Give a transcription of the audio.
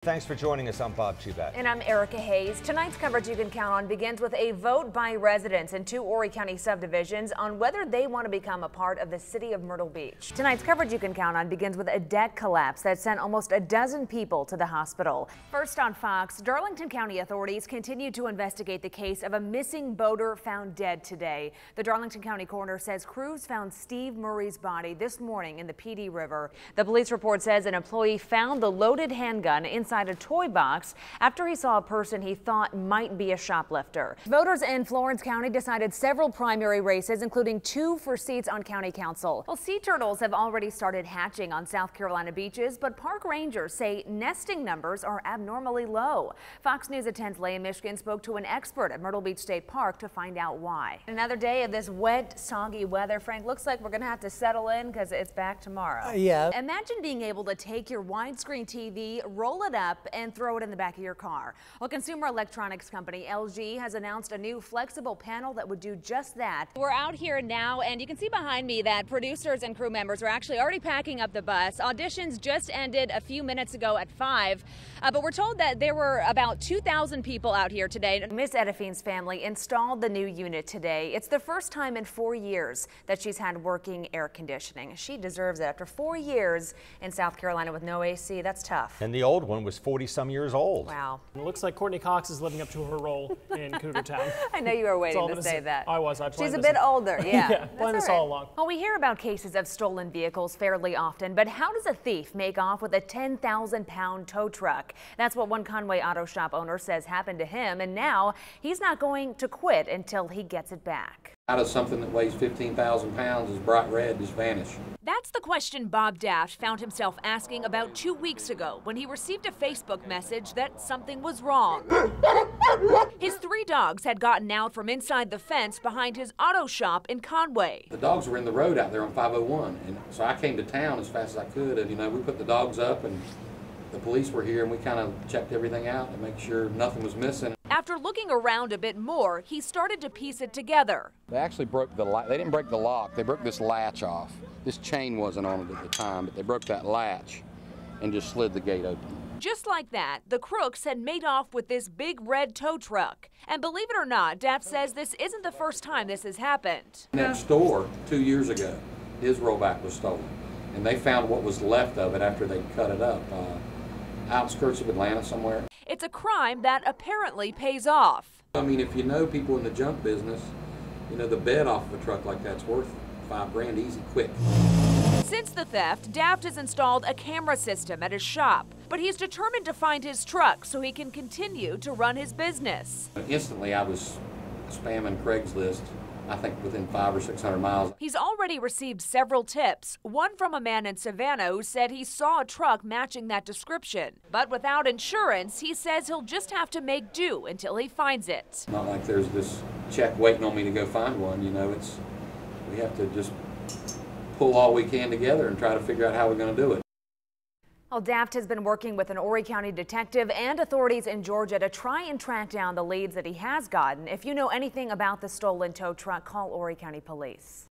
Thanks for joining us. I'm Bob Chubat. And I'm Erika Hayes. Tonight's coverage you can count on begins with a vote by residents in two Horry County subdivisions on whether they want to become a part of the city of Myrtle Beach. Tonight's coverage you can count on begins with a deck collapse that sent almost a dozen people to the hospital. First on Fox, Darlington County authorities continue to investigate the case of a missing boater found dead today. The Darlington County coroner says crews found Steve Murray's body this morning in the PD River. The police report says an employee found the loaded handgun inside a toy box after he saw a person he thought might be a shoplifter. Voters in Florence County decided several primary races, including 2 for seats on county council. Well, sea turtles have already started hatching on South Carolina beaches, but park rangers say nesting numbers are abnormally low. Fox News at 10's Leah Michigan spoke to an expert at Myrtle Beach State Park to find out why. Another day of this wet, soggy weather. Frank, looks like we're going to have to settle in because it's back tomorrow. Yeah. Imagine being able to take your widescreen TV, roll it up, and throw it in the back of your car. Well, consumer electronics company LG has announced a new flexible panel that would do just that. We're out here now, and you can see behind me that producers and crew members are actually already packing up the bus. Auditions just ended a few minutes ago at 5, but we're told that there were about 2,000 people out here today. Miss Edifine's family installed the new unit today. It's the first time in 4 years that she's had working air conditioning. She deserves it after 4 years in South Carolina with no AC. That's tough. And the old one was 40-some years old. Wow. It looks like Courtney Cox is living up to her role in Cougar Town. I know you were waiting to say that. I was. She's a bit older, yeah. Yeah, planned this all along. Well, we hear about cases of stolen vehicles fairly often, but how does a thief make off with a 10,000-pound tow truck? That's what one Conway auto shop owner says happened to him, and now he's not going to quit until he gets it back. How does something that weighs 15,000 pounds is bright red just vanish? That's the question Bob Daft found himself asking about 2 weeks ago when he received a Facebook message that something was wrong. His 3 dogs had gotten out from inside the fence behind his auto shop in Conway. The dogs were in the road out there on 501, and so I came to town as fast as I could, and we put the dogs up, and the police were here, and we kind of checked everything out to make sure nothing was missing. After looking around a bit more, he started to piece it together. They actually broke they didn't break the lock, they broke this latch off. This chain wasn't on it at the time, but they broke that latch and just slid the gate open. Just like that, the crooks had made off with this big red tow truck. And believe it or not, Daft says this isn't the first time this has happened. Next door, 2 years ago, his rollback was stolen, and they found what was left of it after they cut it up, outskirts of Atlanta somewhere. It's a crime that apparently pays off. I mean, if you know people in the junk business, the bed off of a truck like that's worth $5 grand easy, quick. Since the theft, Daft has installed a camera system at his shop, but he's determined to find his truck so he can continue to run his business. Instantly, I was spamming Craigslist, I think within 500 or 600 miles. He's already received several tips, one from a man in Savannah who said he saw a truck matching that description. But without insurance, he says he'll just have to make do until he finds it. Not like there's this check waiting on me to go find one, we have to just pull all we can together and try to figure out how we're going to do it. Well, Daft has been working with an Horry County detective and authorities in Georgia to try and track down the leads that he has gotten. If you know anything about the stolen tow truck, call Horry County Police.